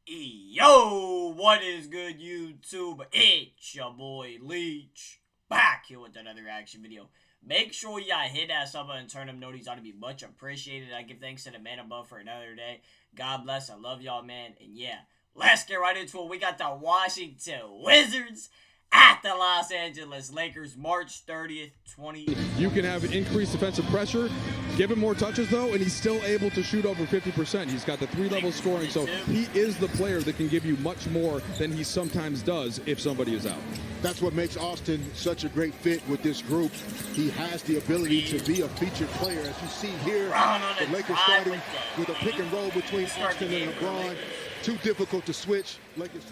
Yo, what is good, YouTube? It's your boy Leach, back here with another reaction video. Make sure y'all hit that sub button and turn them notifications on to be much appreciated. I give thanks to the man above for another day. God bless. I love y'all, man. And yeah, let's get right into it. We got the Washington Wizards at the Los Angeles Lakers, March 30th, 2020. You can have increased defensive pressure, give him more touches though, and he's still able to shoot over 50%. He's got the three-level scoring, so he is the player that can give you much more than he sometimes does if somebody is out. That's what makes Austin such a great fit with this group. He has the ability to be a featured player. As you see here, the Lakers starting with a pick and roll between Austin and LeBron. Too difficult to switch. Lakers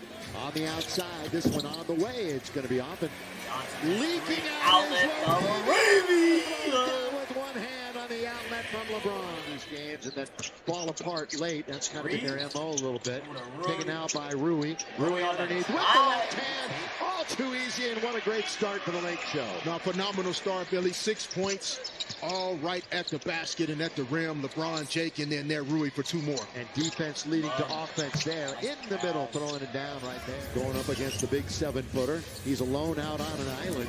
on the outside, this one on the way. It's going to be off and leaking outlet with one hand on the outlet from LeBron. These games and then fall apart late. That's kind of been their MO a little bit. Taken out by Rui. Rui underneath with the left hand. All too easy, and what a great start for the Lake Show. Now, phenomenal start, Billy. 6 points, all right at the basket and at the rim. LeBron, Jake, and then there Rui for 2 more. And defense leading to offense there. In the middle, throwing it down right there. Going up against the big 7-footer. He's alone out on an island.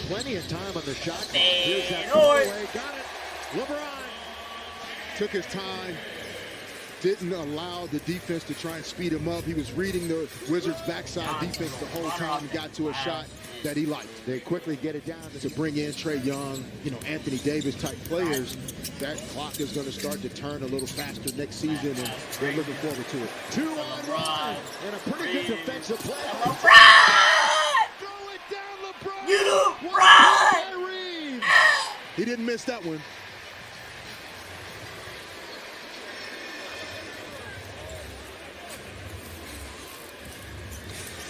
Plenty of time on the shot clock. Here's that away. Got it. LeBron took his time. Didn't allow the defense to try and speed him up. He was reading the Wizards' backside defense the whole time and got to a shot that he liked. They quickly get it down to bring in Trae Young, Anthony Davis type players. That clock is going to start to turn a little faster next season, and they're looking forward to it. 2 on 1 and a pretty good defensive play. LeBron! Throw it down, LeBron! You LeBron! He didn't miss that one.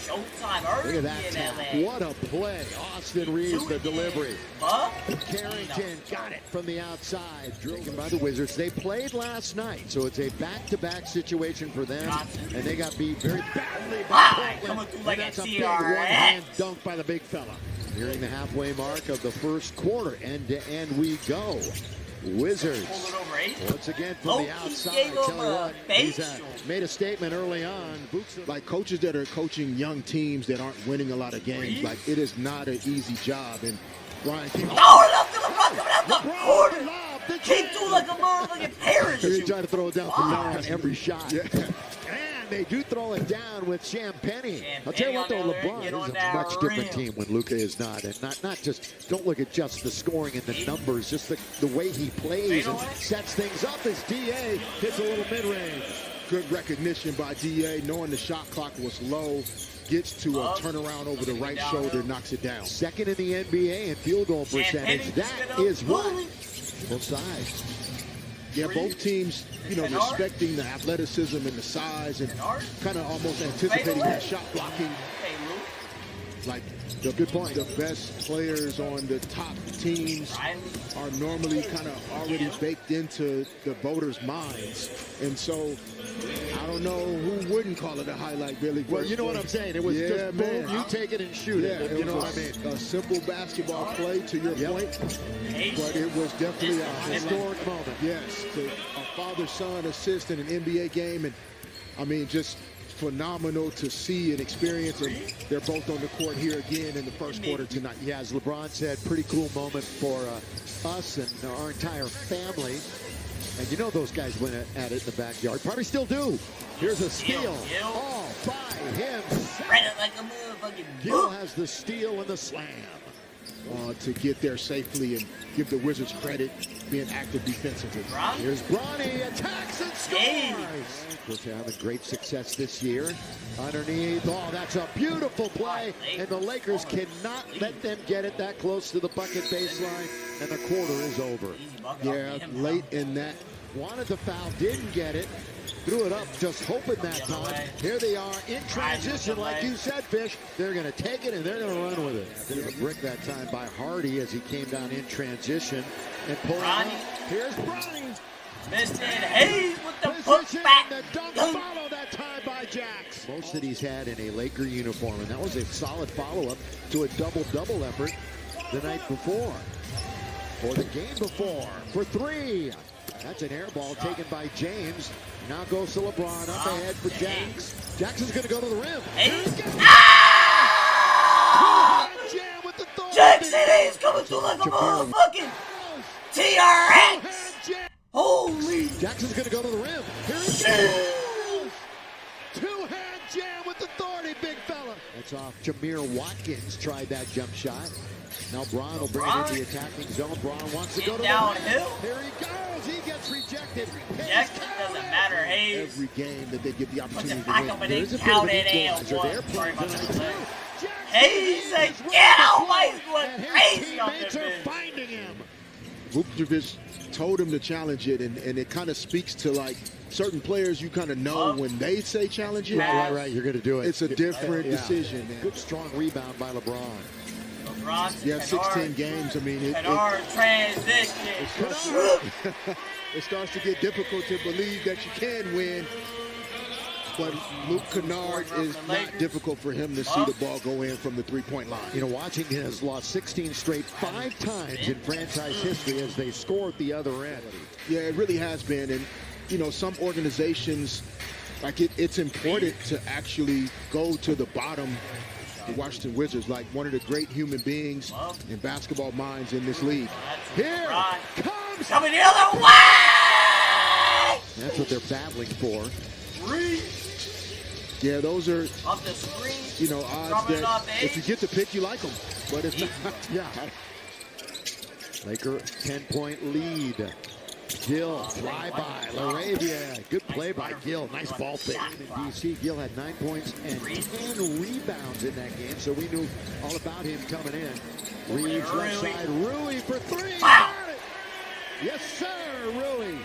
Showtime early Look at that. What a play. Austin Reeves, the delivery. Carrington got it from the outside. Taken by the Wizards. They played last night, so it's a back-to-back situation for them. And they got beat very badly by Portland. And that's a big one-hand dunk by the big fella. Nearing the halfway mark of the first quarter. End-to-end we go. Wizards once again from the outside. Tell you what, he's made a statement early on. Like coaches that are coaching young teams that aren't winning a lot of games, like it is not an easy job. And Brian, left to LeBron coming out the corner. Came through like a motherfucking parachute. He's trying to throw it down from now on every shot. Yeah. And they do throw it down with Champagny. I'll tell you what though, LeBron is a much different team when Luka is not. And not just, don't look at just the scoring and the numbers, just the way he plays and sets things up as DA hits a little mid-range. Good recognition by DA, knowing the shot clock was low. Gets to a turnaround over the right shoulder, knocks it down. Second in the NBA in field goal percentage. That is what. Both sides. Yeah, both teams, respecting the athleticism and the size and kind of almost anticipating that shot blocking. Like the best players on the top teams are normally kind of already baked into the voters' minds. And so I don't know who wouldn't call it a highlight, Billy. Well, you know what I'm saying. It was just boom, you take it and shoot it. You know what I mean? A simple basketball play, to your point, but it was definitely a historic moment. Yes, a father-son assist in an NBA game, and I mean, just phenomenal to see and experience, and they're both on the court here again in the first quarter tonight. Yeah, as LeBron said, pretty cool moment for us and our entire family. And you know those guys went at it in the backyard. Probably still do. Here's a steal. All by him. Spread it like a motherfucking Gill has the steal and the slam. To get there safely and give the Wizards credit being active defensively. Here's Bronny, attacks and scores. Of course, they're having great success this year. Underneath, that's a beautiful play, and the Lakers cannot let them get it that close to the bucket baseline, and the quarter is over. Yeah, late in that. Wanted the foul, didn't get it. Threw it up, just hoping that time. Here they are in transition, like you said, Fish. They're going to take it, and they're going to run with it. There's a brick that time by Hardy as he came down in transition. And pulling up. Here's Bronny. Missed it. Hayes with the putback. The dunk follow that time by Jax. Most that he's had in a Laker uniform, and that was a solid follow-up to a double-double effort the night before. Or the game before. For 3. That's an air ball taken by James. Now goes to LeBron, up ahead for Jax. Jackson's going to go to the rim. Jam with the Jackson is coming through like a motherfucking TRX. Holy. Jackson's going to go to the rim. Here two-hand jam with authority, big fella. That's off. Jameer Watkins tried that jump shot. Now Braun will bring it into the attacking zone. Braun wants to go to the downhill. Here he goes. He gets rejected. Rejection doesn't matter. Hayes. Every game that they get the opportunity to back win. up and There's they a bit of counted an and equalizer there. Sorry about that. Hayes again. Oh my, he's going crazy on this finding him. Vucevic told him to challenge it, and it kind of speaks to like certain players you kind of know when they say challenge it. Right, you're going to do it. It's a different decision, man. Good strong rebound by LeBron. Yeah, 16 games. I mean, it starts to get difficult to believe that you can win. But Luke Kennard is not difficult for him to see the ball go in from the three-point line. You know, Washington has lost 16 straight 5 times in franchise history as they scored the other end. Yeah, it really has been. And, you know, some organizations, like it's important to actually go to the bottom. The Washington Wizards, like one of the great human beings and basketball minds in this league. Here comes coming the other way. That's what they're battling for. Yeah, those are off the screen. You know, odds that if you get to pick, you like them. But if not, yeah. Laker 10-point lead. Gill, fly-by, LaRavia. Good play by Gill. Nice ball fake. DC, Gill had 9 points and 10 rebounds in that game, so we knew all about him coming in. Reeves left side, Rui for 3. Wow. Yes, sir, Rui.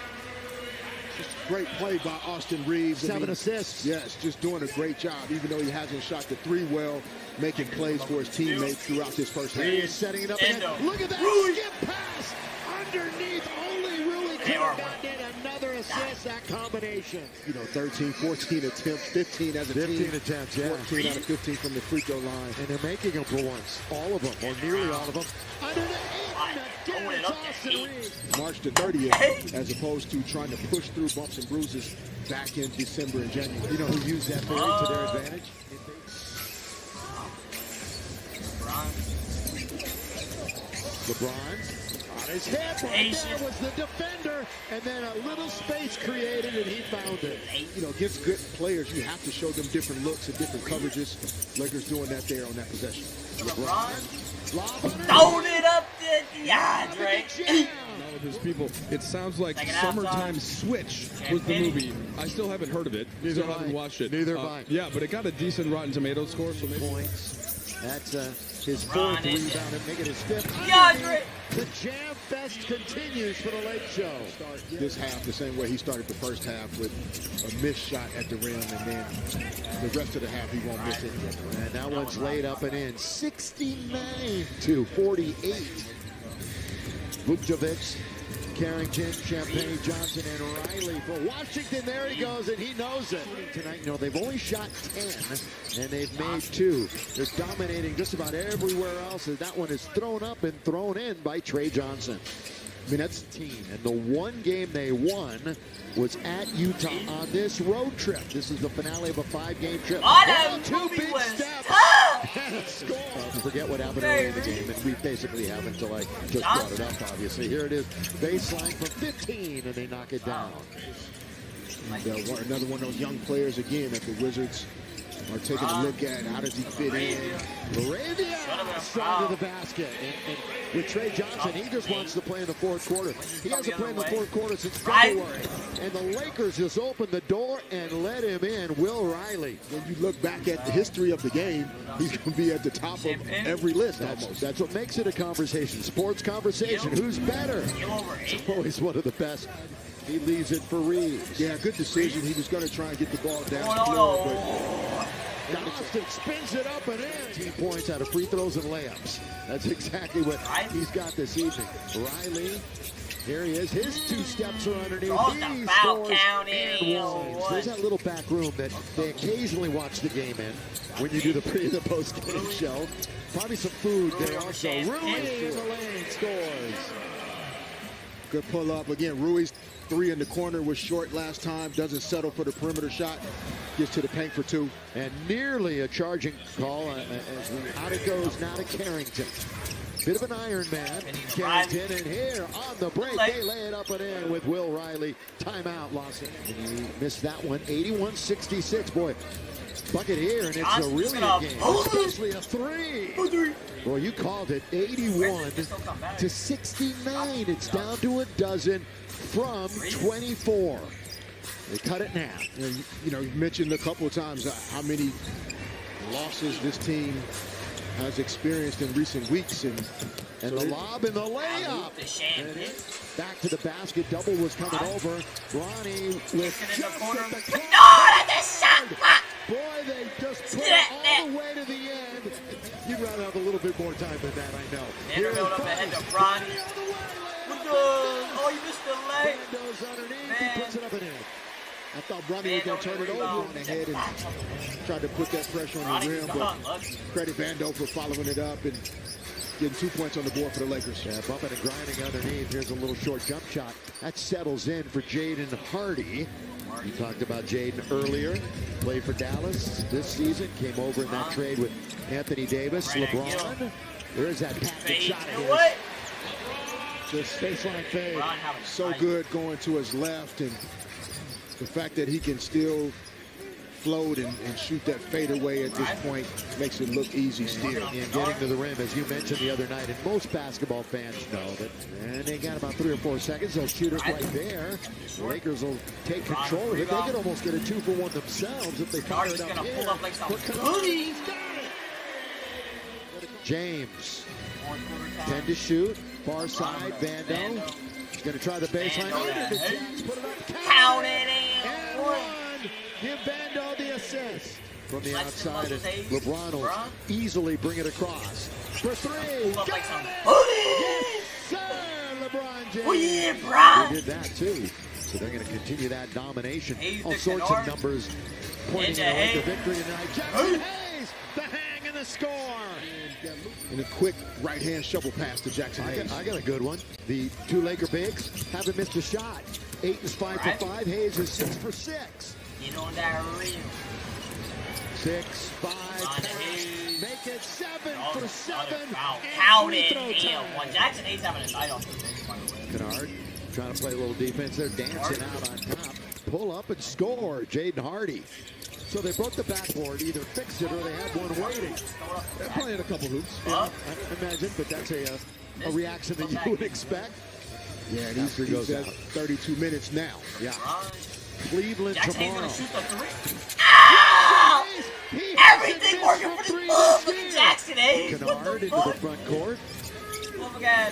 Just a great play by Austin Reeves. 7 assists. Yes, just doing a great job, even though he hasn't shot the 3 well, making plays for his teammates throughout this first half. He's setting it up again. Look at that skip pass underneath. Only Rui could have gotten another assist, that combination. You know, 13, 14 attempts, 15 as a team. 15 attempts, yeah. 14 out of 15 from the free throw line. And they're making them for once. All of them, or nearly all of them. Under the 8, again, it's Austin Reeves. March the 30th, as opposed to trying to push through bumps and bruises back in December and January. You know who used that theory to their advantage? LeBron on his head. Right there was the defender, and then a little space created, and he found it. You know, against good players, you have to show them different looks and different coverages. Lakers doing that there on that possession. LeBron throwing it up to DeAndre. All of his people. It sounds like Summertime Switch was the movie. I still haven't heard of it. Still haven't watched it. Neither have I. Yeah, but it got a decent Rotten Tomatoes score. So maybe points. That's his 4th rebound and make it his 5th. DeAndre. The Jam Fest continues for the Lake Show. This half the same way he started the first half with a missed shot at the rim, and then the rest of the half he won't miss it. And that one's laid up and in. 69-48. Vucevic, Carrington, Champagne, Johnson, and Riley for Washington. There he goes, and he knows it. Tonight, you know, they've only shot 10, and they've made 2. They're dominating just about everywhere else, and that one is thrown up and thrown in by Trey Johnson. I mean, that's the team. And the one game they won was at Utah on this road trip. This is the finale of a 5-game trip. Two big steps. And a score. Forget what happened early in the game, and we basically have until I just brought it up, obviously. Here it is, baseline from 15, and they knock it down. And, another one of those young players, again, that the Wizards are taking a look at. How does he fit in? LaRavia strong to the basket. And with Trey Johnson, he just wants to play in the 4th quarter. He hasn't played in the 4th quarter since February. And the Lakers just opened the door and let him in. Will Riley. When you look back at the history of the game, he's going to be at the top of every list almost. That's what makes it a conversation. Sports conversation. Who's better? It's always one of the best. He leaves it for Reeves. Yeah, good decision. He was going to try and get the ball down the floor, but Austin spins it up and in. 18 points out of free throws and layups. That's exactly what he's got this evening. Riley, here he is. His 2 steps are underneath. He scores and wins. There's that little back room that they occasionally watch the game in when you do the pre and the post game show. Probably some food there also. Rui in the lane scores. Good pull up. Again, Rui's three in the corner was short last time. Doesn't settle for the perimeter shot. Gets to the paint for two. And nearly a charging call out it goes now to Carrington. Bit of an Iron Man, Carrington, and here on the break, they lay it up and in with Will Riley. Timeout, lost it. And he missed that one, 81-66. Boy, bucket here, and it's a really good game, especially a three. Boy, you called it 81-69. It's down to a dozen from 24. They cut it in half. You know, you mentioned a couple of times how many losses this team has experienced in recent weeks, and the lob and the layup. Back to the basket. Double was coming over. Bronny with just at the corner. That's a shot. Boy, they just put it all the way to the end. You'd rather have a little bit more time than that, I know. Vanderbilt up ahead to Bronny. Oh, you missed the leg. Bando's underneath. He puts it up and in. I thought Bronny was going to turn it over on the head and tried to put that pressure on the rim, but credit Vando for following it up and getting 2 points on the board for the Lakers. Yeah, bumping and grinding underneath. Here's a little short jump shot. That settles in for Jaden Hardy. We talked about Jaden earlier. Played for Dallas this season. Came over in that trade with Anthony Davis. LeBron. There's that patented shot of his. Just baseline fade. So good going to his left, and the fact that he can still float and shoot that fadeaway at this point makes it look easy still. And getting to the rim, as you mentioned the other night, and most basketball fans know that, and they got about 3 or 4 seconds, they'll shoot it right there. The Lakers will take control of it. They could almost get a 2-for-1 themselves if they fire it up here. James, 10 to shoot, far side, Vando. He's going to try the baseline. Put it up. Count it in. And one. Give Vando the assist. From the outside, and LeBron will easily bring it across. For three. Got it. Yes, sir, LeBron James. Oh, yeah, bro. He did that, too. So they're going to continue that domination. All sorts of numbers pointing at the victory tonight. Jackson Hayes, the hang and the score. And a quick right-hand shovel pass to Jackson Hayes. I got a good one. The two Laker bigs haven't missed a shot. 8 is 5 for 5. Hayes is 6 for 6. Get on that reel. 6, 5, make it 7 for 7. Count it in. Well, Jackson Hayes having a night off the bench, by the way. Kennard trying to play a little defense. They're dancing out on top. Pull up and score. Jaden Hardy. So they broke the backboard, either fixed it or they had one waiting. They're playing a couple hoops. Yeah, I imagine, but that's a reaction that you would expect. Yeah, and he's at 32 minutes now. Yeah. Cleveland tomorrow. Ow! Everything working for this. Look at Jackson Hayes. Kennard into the front court.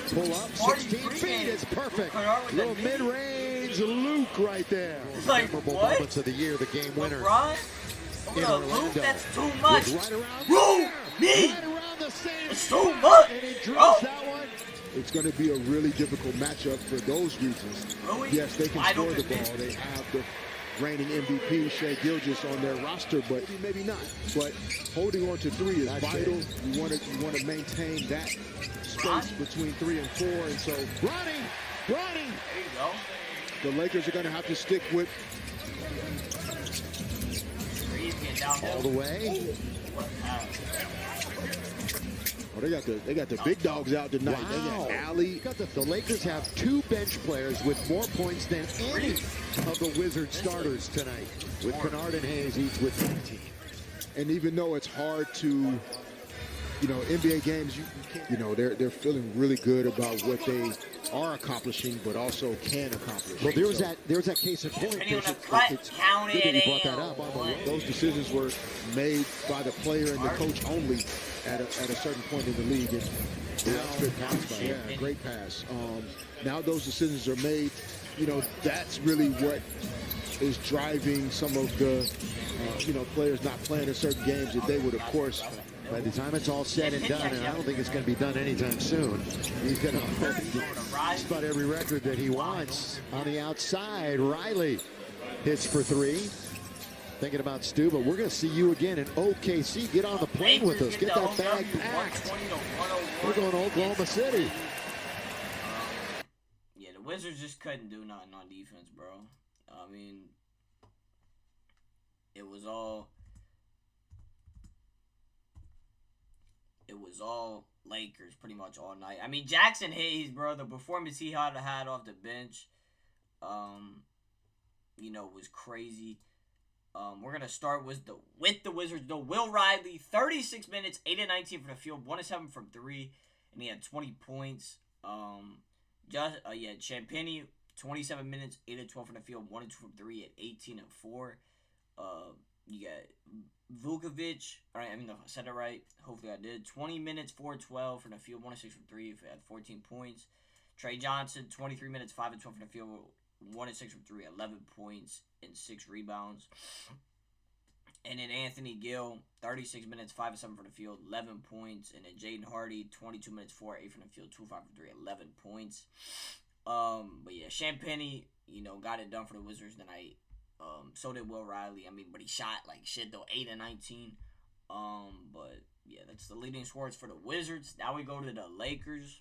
Pull up, 16 feet. It's perfect. Little mid-range Luke right there. Memorable moments of the year, the game winner. In Orlando. That's too much. Right around the same it's too much. And he drills that one. It's going to be a really difficult matchup for those reasons. Yes, they can score the ball. They have the reigning MVP, Shai Gilgeous, on their roster, but maybe not. But holding on to 3 is vital. You want to maintain that space between 3 and 4, and so Bronny. There you go. The Lakers are going to have to stick with all the way. Oh, they got the big dogs out tonight. Wow. They got Allie. The Lakers have 2 bench players with more points than any of the Wizards starters tonight, with Kennard and Hayes each with 15. And even though it's hard to, NBA games, you know, they're feeling really good about what they are accomplishing, but also can accomplish. Well, there's that case in point. It's good that you brought that up. Those decisions were made by the player and the coach only at a certain point in the league. And good pass by great pass. Now those decisions are made. That's really what is driving some of the players not playing in certain games that they would, of course. By the time it's all said and done, and I don't think it's going to be done anytime soon, he's going to hold just about every record that he wants. On the outside, Riley hits for 3. Thinking about Stu, but we're going to see you again in OKC. Get on the plane with us. Get that bag packed. We're going to Oklahoma City. Yeah, the Wizards just couldn't do nothing on defense, bro. I mean, it was all Lakers pretty much all night. I mean, Jackson Hayes, bro, the performance he had off the bench, you know, was crazy. We're gonna start with the Wizards though. Will Riley, 36 minutes, 8 of 19 from the field, 1 of 7 from 3, and he had 20 points. Champagnie, 27 minutes, 8 of 12 from the field, 1 of 2 from 3 at 18 and 4. You got Vukovic. All right, I mean, if I said it right, hopefully I did. 20 minutes, 4 of 12 from the field, 1 of 6 from 3, had 14 points. Trey Johnson, 23 minutes, 5 of 12 from the field, 1 of 6 from 3, 11 points and 6 rebounds. And then Anthony Gill, 36 minutes, 5 of 7 from the field, 11 points. And then Jaden Hardy, 22 minutes, 4 of 8 from the field, 2 of 5 from 3, 11 points. But yeah, Champagnie, you know, got it done for the Wizards tonight. So did Will Riley. I mean, but he shot like shit though, 8 of 19. But yeah, that's the leading scorers for the Wizards. Now we go to the Lakers.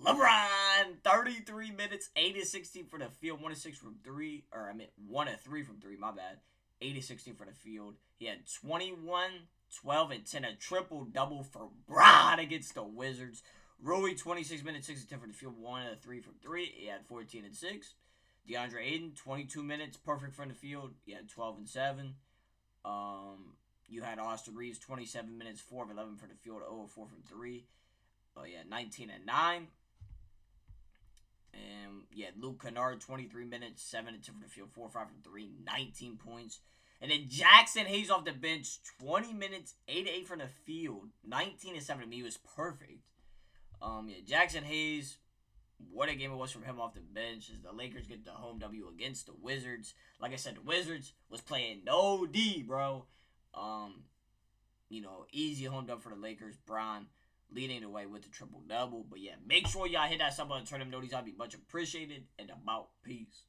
LeBron, 33 minutes, 8 of 16 for the field, 1 of 6 from 3, 1 of 3 from 3, my bad. 8 of 16 for the field. He had 21, 12, and 10, a triple-double for Bron against the Wizards. Rui, 26 minutes, 6 of 10 for the field, 1 of 3 from 3. He had 14 and 6. DeAndre Ayton, 22 minutes, perfect from the field. He had 12 and 7. You had Austin Reeves, 27 minutes, 4 of 11 for the field, 0 of 4 from 3. 19 and 9. And yeah, Luke Kennard, 23 minutes, 7 of 10 from the field, 4 of 5 from 3, 19 points. And then Jackson Hayes off the bench, 20 minutes, 8 of 8 from the field, 19 and 7 to me. He was perfect. Jackson Hayes, what a game it was from him off the bench as the Lakers get the home W against the Wizards. Like I said, the Wizards was playing no D, bro. You know, easy home dub for the Lakers. Bron leading the way with the triple-double. But yeah, make sure y'all hit that sub button and turn them notifications on. Be much appreciated. And about peace.